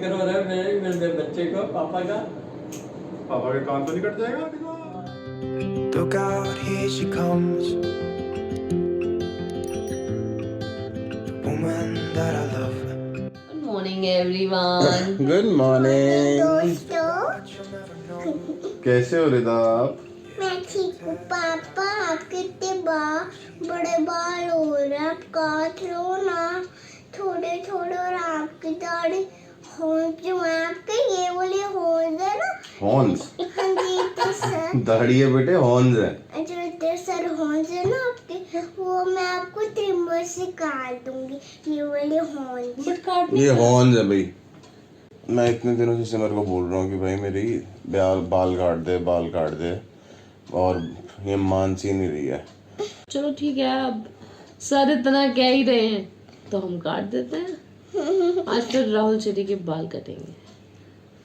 करो रहे मेरे बच्चे को पापा का कान तो नहीं कट जाएगा? Look out, here she comes. The woman that I love. Good morning everyone. Good morning. दोस्तों कैसे हो रिदा आप? मैं ठीक हूँ। पापा आपके इतने बड़े बाल हो रहे हैं, आप काट लो ना थोड़े थोड़े। और आपकी दाढ़ी हॉर्न्स जो है आपके, ये वाले हॉर्न्स है ना? हॉर्न्स? हाँ जी, तो सर दाढ़ी है बेटे, हॉर्न्स है। जो इतने सर हॉर्न्स है ना आपके, वो मैं आपको ट्रिमर से काट दूंगी। ये वाले हॉर्न्स। ये हॉर्न्स है भाई। मैं इतने दिनों से सिमर को बोल रहा हूँ कि भाई मेरी बाल काट दे और ये मान सी नहीं रही है। चलो ठीक है, अब सर इतना कह ही रहे हैं तो हम काट देते हैं। आज फिर राहुल चेरी के बाल कटेंगे,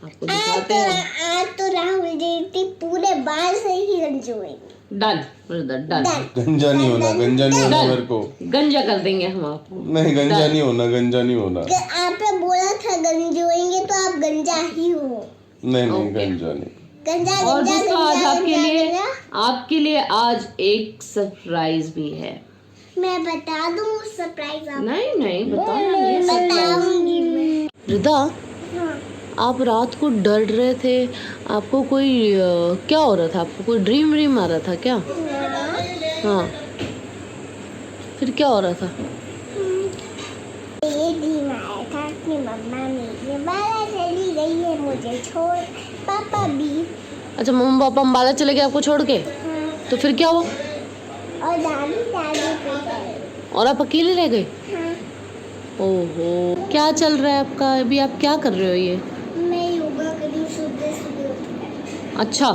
आपको दिखाते हैं। आज तो राहुल जी पूरे बाल से ही गंजोएंगे। Done done. गंजा नहीं होना मेरे को। गंजा कर देंगे हम आपको। नहीं, गंजा नहीं होना। आपने बोला था गंजोएंगे तो आप गंजा ही हो। नहीं Okay. गंजा नहीं। गंजा और गंजा दोस्तों आज गंजा। आपके लिए आज एक सरप्राइज भी है। मैं बता दूँ सरप्राइज आप? नहीं बताओ ना, ये सरप्राइज। बताऊंगी मैं। रिदा, हाँ। आप रात को डर रहे थे, आपको कोई क्या हो रहा था? आपको कोई ड्रीम आ रहा था क्या? हाँ, फिर क्या हो रहा था? ये ड्रीम आया था कि मम्मा मेरी बाहर चली गई है मुझे छोड़, पापा भी। अच्छा, मम्मा पापा अम्बाला चले गए आपको छोड़ के? हाँ। तो फिर क्या हुआ? और दादी पे गए। और आप अकेले रह गए? हाँ। ओहो, क्या चल रहा है आपका अभी? आप क्या कर रहे हो ये? मैं योगा करी सुबह उठकर। अच्छा,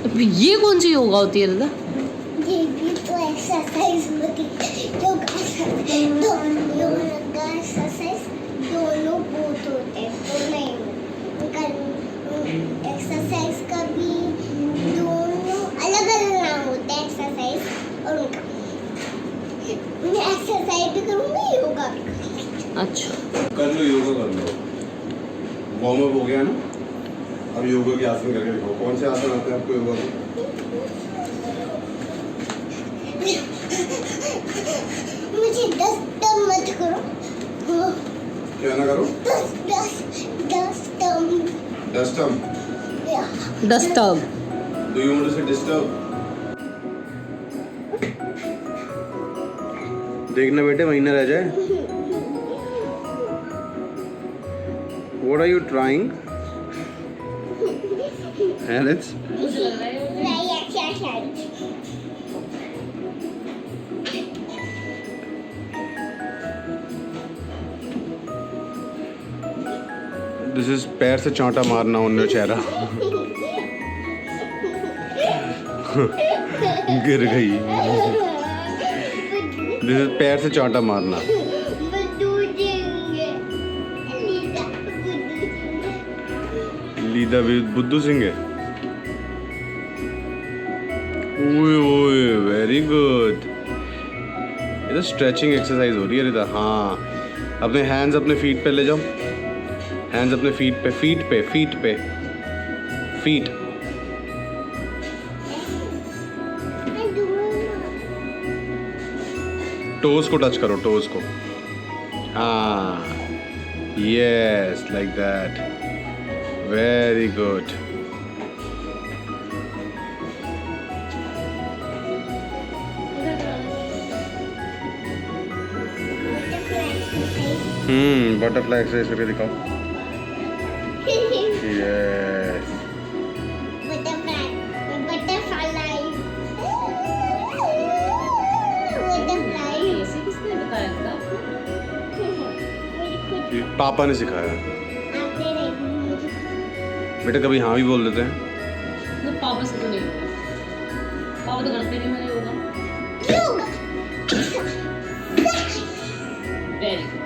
अब ये कौन सी योगा होती है रिदा? ये भी तो एक्सरसाइज होती है। योगा एक्सरसाइज दोनों बहुत होते हैं, तो नहीं एक्सरसाइज का भी दोनों अलग अलग नाम होते हैं, एक्सरसाइज और उनका। मैं एक्सरसाइज भी करूँगी, योगा भी करूँगी। अच्छा, कर लो योगा कर लो। वार्म अप हो गया ना, अब योगा के आसन करके दिखाओ। कौन से आसन आते हैं आपको योगा के? मुझे 10 मत करो। क्या ना करो? 10 Disturb. Disturb. Do you want to say disturb? देखना बेटे, महीना रह जाए। What are you trying? Alex? This is पैर से चांटा मारना उन्हें चेहरा। गिर गई। This is पैर से चांटा मारना। लीदा भी बुद्धू सिंह है। ओए वेरी गुड। ये तो स्ट्रेचिंग एक्सरसाइज हो रही है रिदा। हाँ, अपने हैंड्स अपने फीट पे ले जाओ। हैंड्स अपने फीट पे। टोज को टच करो, टोज को। हाँ, yes, like that. Very good. Butterfly exercise करके दिखाओ। यस। पापा ने सिखाया बेटा। कभी हाँ भी बोल देते हैं। पापा से तो नहीं होगा, पापा तो करते नहीं मेरे योगा। Very good.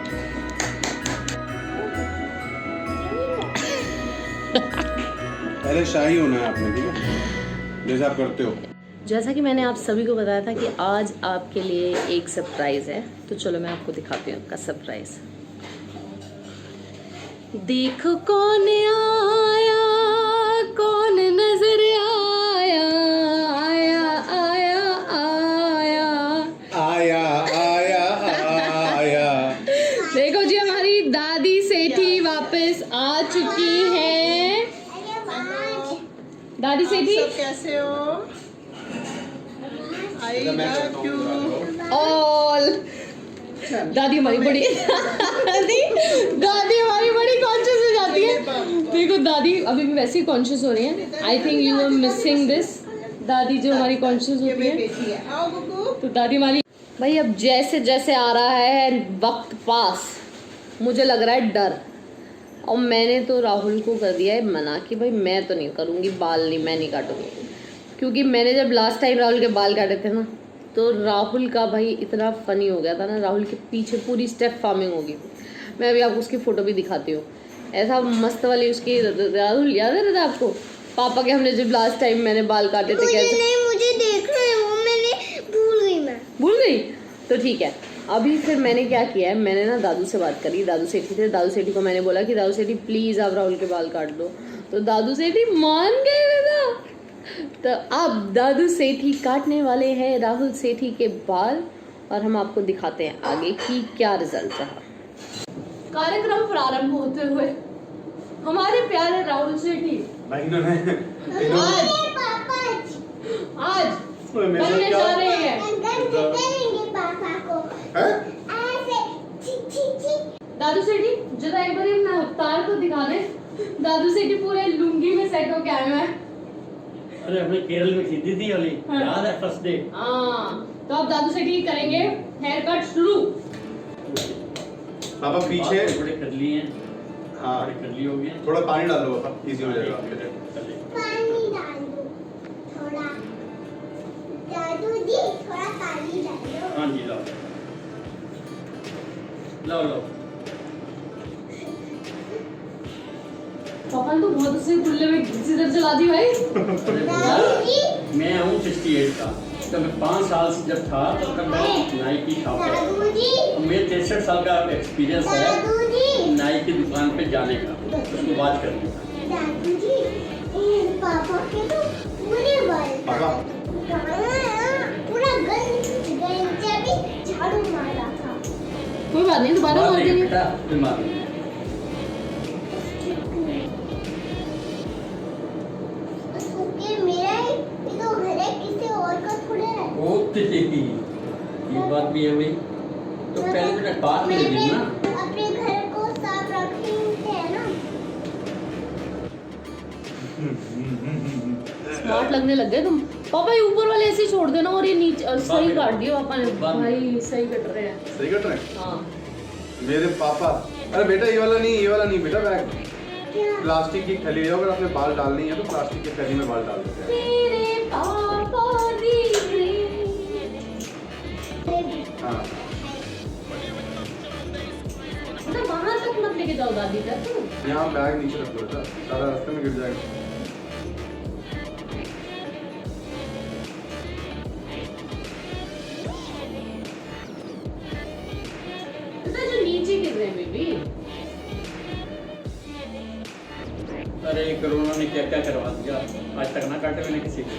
पहले शाही होना है आपने, ठीक है, जैसे आप करते हो। जैसा कि मैंने आप सभी को बताया था कि आज आपके लिए एक सरप्राइज़ है, तो चलो मैं आपको दिखाती हूँ आपका सरप्राइज़। देखो कौन आया, कौन नजर आया, आया आया आया। आया आया आया। देखो जी हमारी दादी सेठी वापस आ चुकी है। दादी सेठी कैसे हो? I love you. ऑल दादी हमारी बड़ी दादी हमारी बड़ी कॉन्शियस हो जाती है। देखो दादी अभी भी वैसे ही कॉन्शियस हो रही हैं। I think you are missing this. दादी जो हमारी कॉन्शियस ये होती मेरी है बेटी है। आओ गुगू। तो दादी हमारी भाई अब जैसे जैसे आ रहा है वक्त पास, मुझे लग रहा है डर। और मैंने तो राहुल को कर दिया है मना कि भाई मैं तो नहीं करूँगी बाल, नहीं मैं नहीं काटूंगी। क्योंकि मैंने जब लास्ट टाइम राहुल के बाल काटे थे ना, तो राहुल का भाई इतना फ़नी हो गया था ना, राहुल के पीछे पूरी स्टेप फार्मिंग होगी। मैं अभी आपको उसकी फ़ोटो भी दिखाती हूँ। ऐसा मस्त वाली उसकी, राहुल याद है ना आपको पापा के, हमने जब लास्ट टाइम मैंने बाल काटे थे कैसे। नहीं मुझे देख रहे हैं वो, मैंने भूल गई। मैं भूल गई तो ठीक है। अभी फिर मैंने क्या किया है, मैंने ना दादू से बात करी। दादू सेठी थे, दादू सेठी को मैंने बोला कि दादू सेठी प्लीज़ आप राहुल के बाल काट दो। तो दादू सेठी मान गए बेटा। तो अब दादू सेठी काटने वाले हैं राहुल सेठी के बाल, और हम आपको दिखाते हैं आगे की क्या रिजल्ट रहा। कार्यक्रम प्रारंभ होते हुए हमारे प्यारे राहुल सेठी पापा आज बनने जा रहे हैं। करेंगे पापा को ऐसे छी छी छी। दादू सेठी जरा एक बार अपना अवतार तो दिखा दे। दादू सेठी पूरे लुंगी में सेट होके आए हुए हैं। अरे हमने केरल में खरीदी थी वाली, हाँ। याद है फर्स्ट डे। हाँ तो अब दादू सेठी करेंगे हेयर कट शुरू। पापा पीछे बाल बड़े कर लिए हैं। हाँ बड़े कर लिए हो गए। थोड़ा पानी डाल दो पापा, इजी हो जाएगा। पानी डाल दो थोड़ा। दादू जी थोड़ा पानी डाल दो। हाँ जी लाओ लाओ लाओ। पापा ने तो बहुत उसे खुले में सीधर चला दी भाई। दादू जी मैं हूँ 68 का, तो मैं 5 साल से जब था तब तक मैं नाई की शॉप पे, दादू जी मेरे 63 साल का एक्सपीरियंस है दादू जी नाई की दुकान पे जाने का, उसको बात करने का। दादू जी पापा के तो पूरे बाल पापा पूरा गंजा भी झाड़ू मारा था। कोई बात नहीं, दोबारा मार देंगे। बेटा फिर मार देंगे। ओके मेरा ही ये तो घर है, किसी और का थोड़ा है। ओके ये बात भी है भाई, तो पहले बेटा बात नहीं दी ना। अपने घर को साफ रखते हैं ना। स्मार्ट लगने लग गए तुम। पापा ये ऊपर वाले ऐसे ही छोड़ देना, और ये नीचे सही काट दिया पापा ने। भाई सही कट रहे हैं। सही कट रहे हैं हाँ मेरे पापा। अरे बेटा ये वाला नहीं बेटा, बैग प्लास्टिक की थैली है, अगर आपने बाल डालनी है तो प्लास्टिक की थैली में बाल डाल देते हैं। मेरे पापा दी हाँ मतलब वहां तक मत लेके जाओ दादी तक। यहाँ बैग नीचे रख दो बेटा, सारा रास्ते में गिर जाएगा। पता जो नीचे गिर रहे हैं बेबी। अरे कोरोना ने क्या क्या करवा दिया, आज तक ना काटे मैंने किसी को।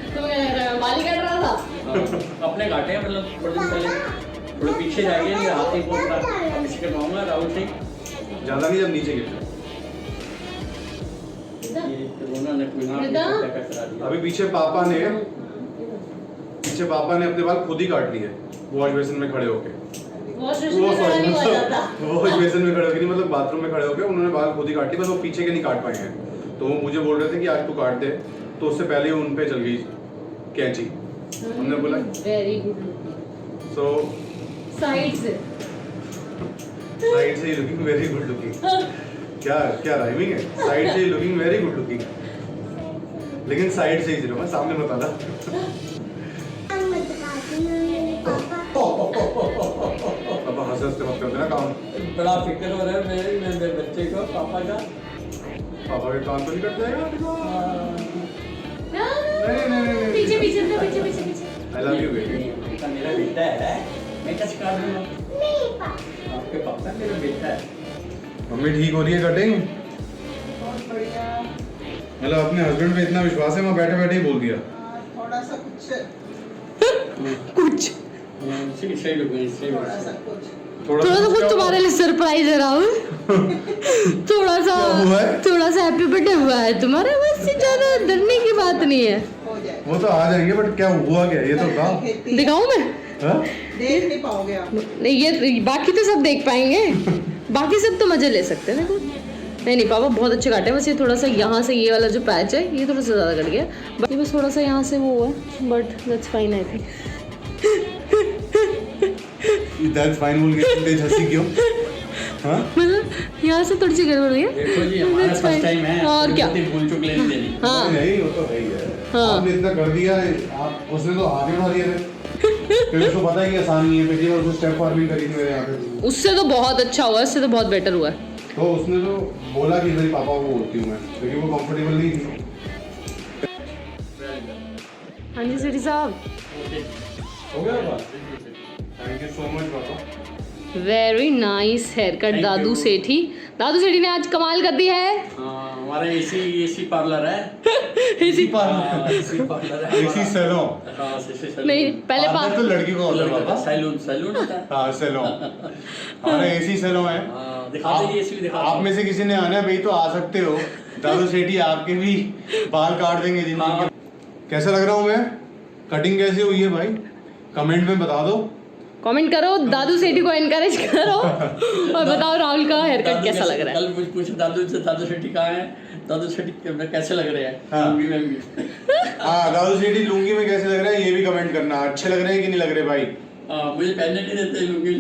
तो मैं बाली काट रहा था। हाँ, अपने काटे हैं, मतलब थोड़े दिन पहले थोड़े पीछे जाएंगे, मेरा हाथ ही बोल रहा, अब इसी करवाऊंगा राहुल से। ज्यादा नहीं, जब नीचे गिर जाए। ये कोरोना ने कोई ना बेटा। क्या क्या करा दिया। अभी पीछे पापा ने अपने बाल खुद ही काट लिए वॉश बेसिन में खड़े होके। वॉश बेसिन में खड़ा नहीं हुआ जाता। वॉश बेसिन में खड़े होके नहीं, मतलब बाथरूम में खड़े होके उन्होंने बाल खुद ही काट लिए, बस वो पीछे के नहीं काट पाए हैं। तो वो मुझे बोल रहे थे कि आज तू काट दे, तो उससे पहले ही उन पे चल गई कैंची। हमने बोला वेरी गुड। सो साइड से साइड से लुकिंग वेरी गुड लुकिंग। क्या राइमिंग है, साइड से लुकिंग वेरी गुड लुकिंग, लेकिन साइड से ही चलो, मैं सामने बता रहा। पापा हंस हंस के मत कर देना काम। बड़ा फिक्र हो रहा है मेरे बच्चे को, पापा का। पापा के काम तो नहीं कट जाएगा। नहीं। पीछे पीछे पीछे पीछे पीछे। I love you baby. बेटा मेरा बेटा है, मैं कैसे काट दूंगा? नहीं पापा आपके पापा ना मेरा बेटा है। मम्मी ठीक हो रही है कटिंग? बहुत बढ़िया। मतलब अपने हस्बैंड पे इतना विश्वास है, मैं बैठे बैठे ही बोल दिया। थोड़ा सा कुछ सही लोग हैं, सही लोग थोड़ा हैं। सा कुछ थोड़ा सा कुछ तुम्हारे लिए सरप्राइज है राहुल। थोड़ा सा हैप्पी बर्थडे हुआ है तुम्हारा, बस ज्यादा डरने की बात नहीं है। हो जाए। वो तो आ जाएंगे, बट क्या हुआ क्या ये तो बताओ। दिखाऊं मैं? हाँ? देख नहीं पाओगे आप। नहीं ये बाकी तो सब देख पाएंगे, बाकी सब तो मजे ले सकते हैं। देखो नहीं पापा बहुत अच्छे काटे, बस ये थोड़ा सा यहाँ से ये वाला जो पैच है ये थोड़ा सा ज़्यादा कट गया, ये बस थोड़ा सा यहाँ से वो हुआ है, but that's fine I think. That's fine बोल के तेज हंसी क्यों? हाँ? मतलब यहाँ से थोड़ी सी गड़बड़ हुई है। देखो जी, हमारा That's फर्स्ट fine. टाइम है, और क्या? भूल चुक लेनी देनी। हाँ नहीं वो तो है ही है। हाँ। आपने इतना कर दिया, आप उसने तो हाथ ही उठा दिए थे। फिर उसको पता है कि आसानी है, पिछली बार उसको स्टेप फार्मिंग करी थी मेरे यहाँ पे। उससे तो बहुत अच्छा हुआ, उससे तो बहुत बेटर हुआ है। तो उसने तो बोला कि मेरी पापा को बोलती हूँ मैं, लेकिन वो कंफर्टेबल नहीं थी। हाँ जी सिटी साहब, हो गया बात? थैंक यू सो मच पापा। Very nice haircut Thank दादू you. सेठी। दादू सेठी ने आज कमाल कर दी है। हाँ, हमारा एसी पार्लर है। इसी हाँ, एसी पार्लर है इसी सैलून। हाँ, सैलून। नहीं पहले पार्लर तो लड़की को होता है पापा। सैलून सैलून होता है। हाँ सैलून, हमारा एसी सैलून है। हाँ, दिखा दीजिए एसी भी दिखा आप में से किसी ने आना है भाई तो आ सकते हो। दादू सेठी आपके भी बाल काट देंगे जिन हाँ। कैसा लग रहा हूँ मैं? कटिंग कैसी हुई है भाई? कमेंट में बता दो। कमेंट करो, दादू सेठी को एनकरेज करो और बताओ राहुल का हेयर कट कैसा लग रहा है। कल मुझे पूछे दादू शेट्टी कहाँ है, दादू शेट्टी कैसे लग रहे हैं। हाँ। लुंगी में भी। हाँ दादू सेठी लुंगी में कैसे लग रहा है ये भी कमेंट करना। अच्छे लग रहे हैं कि नहीं लग रहे भाई? हाँ, मुझे पहनने नहीं देते लुंगी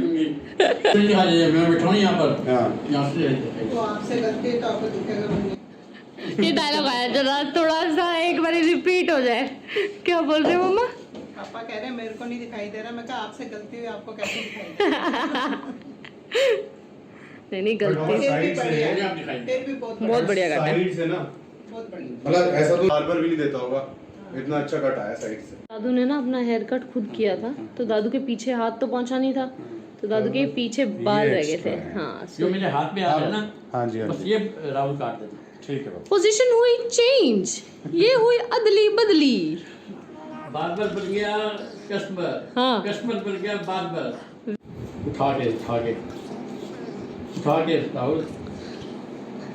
दिखा दीजिए, मैं बैठा हूँ यहाँ पर। हाँ। यहाँ से तो आपसे गलती है तो आपको दिखेगा नहीं। ये डायलॉग आया जरा थोड़ा सा एक बार रिपीट हो जाए। क्या बोल रहे हो मम्मा? पापा कह रहे हैं मेरे को नहीं दिखाई दे रहा। मैं कहा आपसे गलती हुई, आपको कैसे दिखाई दे रहा? नहीं गलती। और फिर भी साइड से बढ़िया है। आप दिखाई। फिर भी बहुत बहुत बढ़िया कट है। साइड से ना, बहुत बढ़िया। मतलब ऐसा तो बार बार भी नहीं देता होगा, इतना अच्छा कट आया साइड से। दादू ने ना अपना हेयर कट खुद किया था, तो दादू के पीछे हाथ तो पहुंचा नहीं था, तो दादू के पीछे बाल रह गए थे। हाँ जो मेरे हाथ में आ रहा है ना, हाँ जी हाँ बस जी ये राहुल काट देना। ठीक है बाबा। पोजीशन हुई चेंज, ये हुई अदली बदली। बार्बर बन गया कस्टमर, हाँ। कस्टमर बन गया बार्बर। उठा के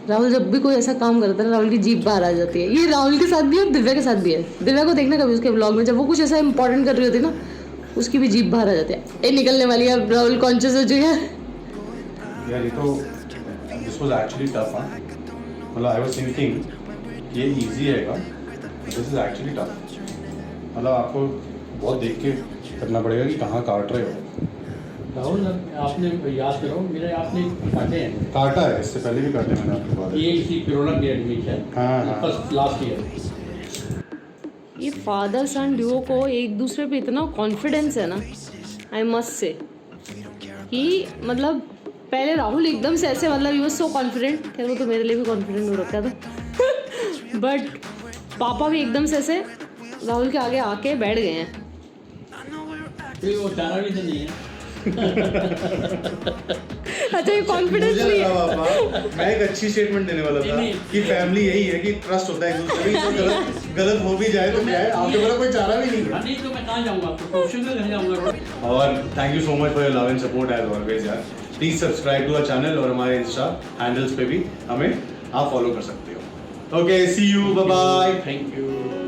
राहुल जब भी कोई ऐसा काम करता है राहुल की जीभ बाहर आ जाती है। ये राहुल के साथ भी है और दिव्या के साथ भी है। दिव्या को देखना कभी उसके ब्लॉग में, जब वो कुछ ऐसा इंपॉर्टेंट कर रही होती है ना, उसकी भी जीभ बाहर आ जाती है। ये निकलने वाली है, अब राहुल कॉन्शियस हो चुका है। यार ये तो दिस वाज एक्चुअली टफ। हाँ मतलब आई वाज थिंकिंग ये इजी है, दिस इज एक्चुअली टफ। मतलब आपको बहुत देख के करना पड़ेगा कि कहाँ काट रहे हो। राहुल आपने याद करो, मेरे आपने काटे हैं काटा है, इससे पहले भी काटे मैंने आपके बाद। ये इसी कोरोना पीरियड में है। हाँ, हाँ। First last year. ये फादर सन ड्यूओ को एक दूसरे पे इतना कॉन्फिडेंस है ना, आई मस्ट से कि मतलब पहले राहुल एकदम से ऐसे मतलब यूँ सो कॉन्फिडेंट, खैर वो तो मेरे लिए भी कॉन्फिडेंट हो रखा था बट पापा भी एकदम से ऐसे राहुल के आगे आके बैठ गए हैं। फिर वो चारा भी तो नहीं है। अच्छा ये कॉन्फिडेंस मुझे नहीं लगा है। पापा, मैं एक अच्छी स्टेटमेंट देने वाला था नहीं। कि फैमिली यही है कि ट्रस्ट होता है एक दूसरे में, तो गलत हो भी जाए तो क्या है, आपके पास कोई चारा भी नहीं है। हाँ, नहीं तो मैं कहाँ जाऊँगा, प्रोफेशनल घर जाऊँगा। और thank you so much for your love and support as always यार। Please subscribe to our channel और हमारे इंस्टा हैंडल्स पे भी हमें आप फॉलो कर सकते हो। Okay see you, bye bye. Thank you.